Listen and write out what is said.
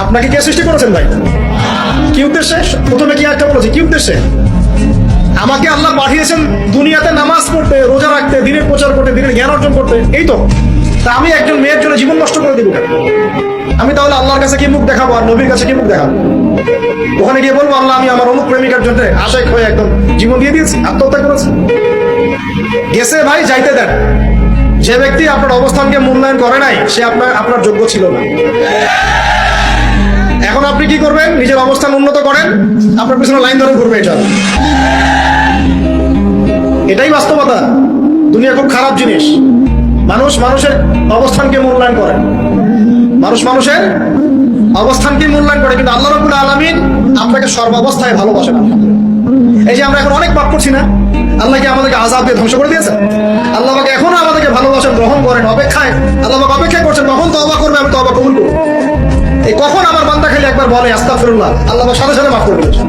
আপনাকে কে সৃষ্টি করেছেন ভাই? কি উদ্দেশ্যে? প্রথমে কি একটা বলেছি, কি উদ্দেশ্যে? আমাকে আল্লাহ পাঠিয়েছেন দুনিয়াতে নামাজ পড়তে, রোজা রাখতে, দিনের প্রচার করতে, দিনের জ্ঞান অর্জন করতে, এই তো। তা আমি একজন মেয়ের জন্য জীবন নষ্ট করে দিব কেন? আমি তাহলে আল্লাহর কাছে কি মুখ দেখাবো আর নবীর কাছে কি মুখ দেখাবো? ওখানে গিয়ে বলবো আল্লাহ আমি আমার অমুক প্রেমিকার জন্য আশায় হয়ে একদম জীবন দিয়ে দিয়েছি, আত্মহত্যা করেছি? গেছে ভাই, যাইতে দেন। যে ব্যক্তি আপনার অবস্থানকে মূল্যায়ন করে নাই, সে আপনার যোগ্য ছিল না। এখন আপনি কি করবেন? নিজের অবস্থান উন্নত করেন, আপনার পিছনে লাইন ধরে ঘুরবে। এটাই বাস্তবতা। দুনিয়া খুব খারাপ জিনিস। মানুষ মানুষের অবস্থানকে মূল্যায়ন করে, মানুষ মানুষের অবস্থানকে মূল্যায়ন করে, কিন্তু আল্লাহ রাব্বুল আলামিন আপনাকে সর্বাবস্থায় ভালোবাসেন। এই যে আমরা এখন অনেক পাপ করছি না, আল্লাহ কি আমাদেরকে আযাব দিয়ে ধ্বংস করে দিয়েছেন? আল্লাহ পাক এখনো আমাদেরকে ভালোবাসেন, গ্রহণ করেন, অপেক্ষায়। আল্লাহ পাক অপেক্ষা করছেন কখন তওবা করবে, আমি তওবা কবুল করব। এই কখন আমার বান্দা খালি একবার বলে আস্তাগফিরুল্লাহ, আল্লাহ পাক সাথে সাথে মাফ করে দিয়েছেন।